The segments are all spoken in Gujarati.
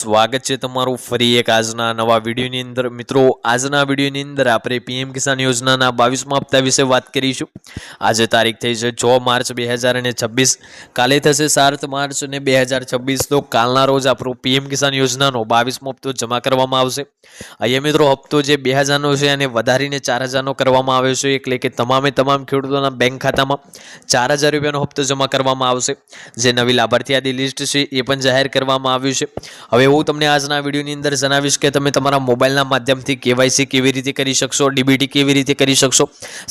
સ્વાગત છે તમારું ફરી એક આજના નવા વિડીયોની અંદર। મિત્રો, આજના વિડીયોની અંદર આપણે પીએમ કિસાન યોજનાના 22મા હપ્તા વિશે વાત કરીશું। આજે તારીખ થઈ છે 6 માર્ચ 2026, કાલે થશે 7 માર્ચ 2026। તો કાલના રોજ આપણો પીએમ કિસાન યોજનાનો 22મો હપ્તો જમા કરવામાં આવશે। અહીંયા મિત્રો હપ્તો જે 2000નો છે અને વધારીને 4000નો કરવામાં આવ્યો છે, એટલે કે તમામ ખેડૂતોના બેંક ખાતામાં 4000 રૂપિયાનો હપ્તો જમા કરવામાં આવશે। જે નવી લાભાર્થી યાદી લિસ્ટ છે એ પણ જાહેર કરવામાં આવ્યું છે। હવે હું તમને આજના વિડીયોની અંદર જણાવીશ કે તમે તમારા મોબાઈલના માધ્યમથી કેવાયસી કેવી રીતે કરી શકશો, ડીબીટી કેવી રીતે કરી શકશો,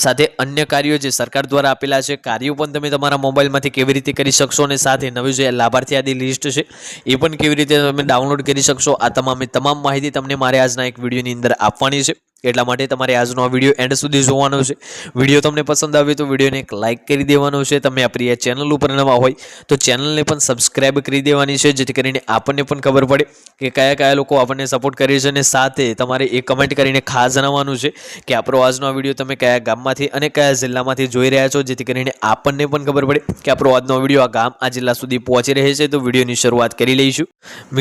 સાથે અન્ય કાર્યો જે સરકાર દ્વારા આપેલા છે કાર્યો પણ તમે તમારા મોબાઈલમાંથી કેવી રીતે કરી શકશો, અને સાથે નવી જે લાભાર્થી યાદી લિસ્ટ છે એ પણ કેવી રીતે તમે ડાઉનલોડ કરી શકશો। આ તમામ માહિતી તમને મારે આજના એક વિડીયોની અંદર આપવાની છે, એટલા માટે તમારે આજનો આ વિડીયો એન્ડ સુધી જોવાનો છે। વિડીયો તમને પસંદ આવે તો વિડીયોને એક લાઇક કરી દેવાનો છે। તમે આપણી આ ચેનલ ઉપર નવા હોય તો ચેનલને પણ સબસ્ક્રાઇબ કરી દેવાની છે, જેથી કરીને આપણને પણ ખબર પડે કે કયા લોકો આપણને સપોર્ટ કરે છે। અને સાથે તમારે એ કમેન્ટ કરીને ખાસ જણાવવાનું છે કે આપણો આજનો આ વિડીયો તમે કયા ગામમાંથી અને કયા જિલ્લામાંથી જોઈ રહ્યા છો, જેથી કરીને આપણને પણ ખબર પડે કે આપણો આજનો વિડીયો આ ગામ આ જિલ્લા સુધી પહોંચી રહે છે। તો વિડીયોની શરૂઆત કરી લઈશું।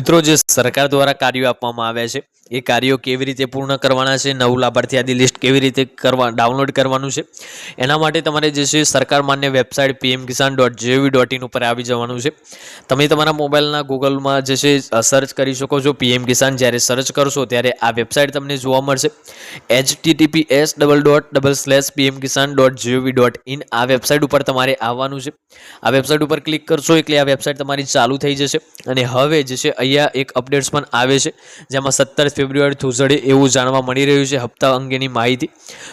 મિત્રો, જે સરકાર દ્વારા કાર્યો આપવામાં આવ્યા છે એ કાર્યો કેવી રીતે પૂર્ણ કરવાના છે, નવું લાભાર્થી યાદી લિસ્ટ કેવી રીતે ડાઉનલોડ કરવાનું છે, એના માટે તમારે જે છે સરકાર માન્ય વેબસાઇટ pmkisan.gov.in ઉપર આવી જવાનું છે। તમે તમારા મોબાઈલના ગૂગલમાં જે છે સર્ચ કરી શકો છો પીએમ કિસાન। જ્યારે સર્ચ કરશો ત્યારે આ વેબસાઇટ તમને જોવા મળશે, https://pmkisan.gov.in। આ વેબસાઇટ ઉપર તમારે આવવાનું છે। આ વેબસાઇટ ઉપર ક્લિક કરશો એટલે આ વેબસાઇટ તમારી ચાલુ થઈ જશે। અને હવે જે છે અહીંયા એક અપડેટ્સ પણ આવે છે, જેમાં 17 ફેબ્રુઆરી સુધી એવું જાણવા મળી રહ્યું છે હપ્તા અંગેની માહિતી।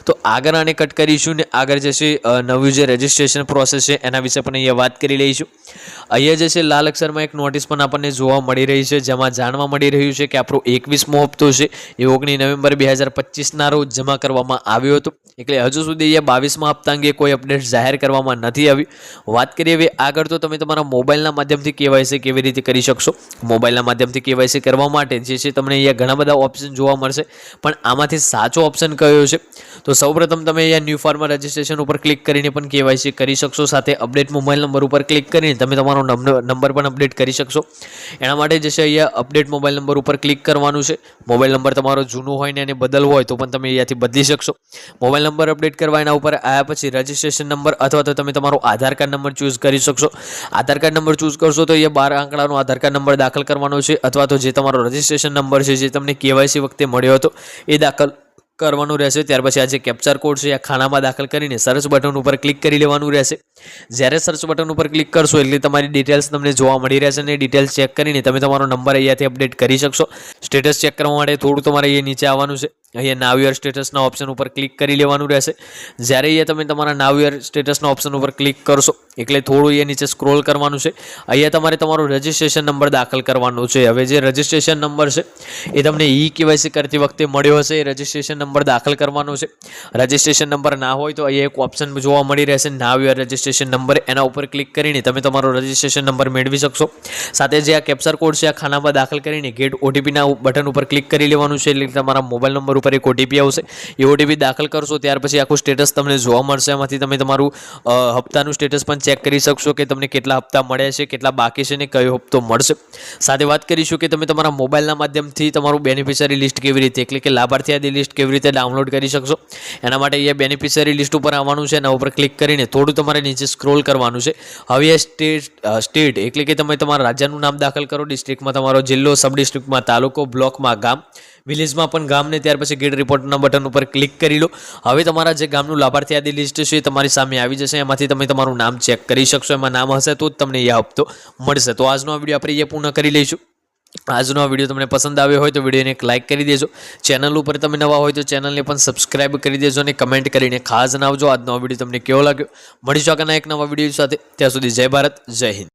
તો આગળ આને કટ કરીશું ને આગળ જે છે નવું જે રજિસ્ટ્રેશન પ્રોસેસ છે એના વિશે પણ અહીંયા વાત કરી લઈશું। અહીંયા જે છે લાલ અક્ષરમાં એક નોટિસ પણ આપણને જોવા મળી રહી છે, જેમાં જાણવા મળી રહ્યું છે કે આપણો 21મો હપ્તો છે એ 19 નવેમ્બર 2025ના રોજ જમા કરવામાં આવ્યો હતો, એટલે હજુ સુધી અહીંયા 22મા હપ્તા અંગે કોઈ અપડેટ જાહેર કરવામાં નથી આવી। વાત કરીએ હવે આગળ, તો તમે તમારા મોબાઈલના માધ્યમથી કેવાયસી કેવી રીતે કરી શકશો। મોબાઈલના માધ્યમથી કેવાયસી કરવા માટે જે છે તમને અહીંયા ઘણા બધા ઓપ્શન જોવા મળશે, પણ આમાંથી સાચો ઓપ્શન કયો છે? તો સૌપ્રથમ તમે અહીંયા ન્યૂ ફાર્મર રજિસ્ટ્રેશન ઉપર ક્લિક કરીને પણ કેવાયસી કરી શકશો। સાથે અપડેટ મોબાઈલ નંબર ઉપર ક્લિક કરીને તમે તમારો નંબર પણ અપડેટ કરી શકશો। એના માટે જે છે અહીંયા અપડેટ મોબાઈલ નંબર ઉપર ક્લિક કરવાનું છે। મોબાઈલ નંબર તમારો જૂનો હોય ને એને બદલવો હોય તો પણ તમે અહીંયાથી બદલી શકશો। મોબાઈલ નંબર અપડેટ કરવા એના ઉપર આવ્યા પછી રજિસ્ટ્રેશન નંબર અથવા તો તમે તમારો આધાર કાર્ડ નંબર ચૂઝ કરી શકશો। આધાર કાર્ડ નંબર ચૂઝ કરશો તો અહીંયા 12 આંકડાનો આધાર કાર્ડ નંબર દાખલ કરવાનો છે, અથવા તો જે તમારો રજિસ્ટ્રેશન નંબર છે જે તમને કેવાયસી વખતે મળ્યો હતો એ દાખલ કરવાનું રહેશે। ત્યાર પછી આ જે કેપ્ચર કોડ છે આ ખાનામાં દાખલ કરીને સર્ચ બટન ઉપર ક્લિક કરી લેવાનું રહેશે। જ્યારે સર્ચ બટન ઉપર ક્લિક કરશો એટલે તમારી ડિટેલ્સ તમને જોવા મળી રહેશે, અને ડિટેલ્સ ચેક કરીને તમે તમારો નંબર અહીંયાથી અપડેટ કરી શકશો। સ્ટેટસ ચેક કરવા માટે થોડું તમારે અહીંયા નીચે આવવાનું છે, અહીંયા નાવ યર સ્ટેટસના ઓપ્શન ઉપર ક્લિક કરી લેવાનું રહેશે। જ્યારે અહીંયા તમે તમારા નાવ યર સ્ટેટસના ઓપ્શન ઉપર ક્લિક કરશો એટલે થોડું અહીંયા નીચે સ્ક્રોલ કરવાનું છે। અહીંયા તમારે તમારો રજિસ્ટ્રેશન નંબર દાખલ કરવાનો છે। હવે જે રજિસ્ટ્રેશન નંબર છે એ તમને ઈ કેવાયસી કરતી વખતે મળ્યો હશે, એ રજિસ્ટ્રેશન નંબર દાખલ કરવાનો છે। રજિસ્ટ્રેશન નંબર ના હોય તો અહીંયા એક ઓપ્શન જોવા મળી રહેશે નાવ યર રજિસ્ટ્રેશન નંબર, એના ઉપર ક્લિક કરીને તમે તમારો રજિસ્ટ્રેશન નંબર મેળવી શકશો। સાથે જે આ કેપ્ચર કોડ છે આ ખાનામાં દાખલ કરીને ગેટ ઓટીપીના બટન ઉપર ક્લિક કરી લેવાનું છે, એટલે તમારા મોબાઈલ નંબર ઉપર એક ઓટીપી આવશે। એ ઓટીપી દાખલ કરશો ત્યાર પછી આખું સ્ટેટસ તમને જોવા મળશે, એમાંથી તમે તમારું હપ્તાનું સ્ટેટસ પણ ચેક કરી શકશો કે તમને કેટલા હપ્તા મળ્યા છે, કેટલા બાકી છે ને કયો હપ્તો મળશે। સાથે વાત કરીશું કે તમે તમારા મોબાઈલના માધ્યમથી તમારું બેનિફિશિયરી લિસ્ટ કેવી રીતે, એટલે કે લાભાર્થી યાદી લિસ્ટ કેવી રીતે ડાઉનલોડ કરી શકશો। એના માટે અહીંયા બેનિફિશિયરી લિસ્ટ ઉપર આવવાનું છે, એના ઉપર ક્લિક કરીને થોડું તમારે નીચે સ્ક્રોલ કરવાનું છે। હવે સ્ટેટ એટલે કે તમે તમારા રાજ્યનું નામ દાખલ કરો, ડિસ્ટ્રિક્ટમાં તમારો જિલ્લો, સબ ડિસ્ટ્રિક્ટમાં તાલુકો, બ્લોકમાં ગામ, વિલેજમાં પણ ગામને, ત્યાર પછી ગેટ રિપોર્ટના બટન ઉપર ક્લિક કરી લો। હવે તમારા જે ગામનું લાભાર્થી યાદી લિસ્ટ છે એ તમારી સામે આવી જશે, એમાંથી તમે તમારું નામ ચેક કરી શકશો। એમાં નામ હશે તો જ તમને એ હપ્તો મળશે। તો આજનો આ વિડીયો આપણે એ પૂર્ણ કરી લઈશું। આજનો આ વિડીયો તમને પસંદ આવ્યો હોય તો વિડીયોને એક લાઇક કરી દેજો। ચેનલ ઉપર તમે નવા હોય તો ચેનલને પણ સબસ્ક્રાઇબ કરી દેજો, અને કમેન્ટ કરીને ખાસ જણાવજો આજનો આ વિડીયો તમને કેવો લાગ્યો। મળીશું આગળના એક નવા વિડીયો સાથે, ત્યાં સુધી જય ભારત, જય હિન્દ।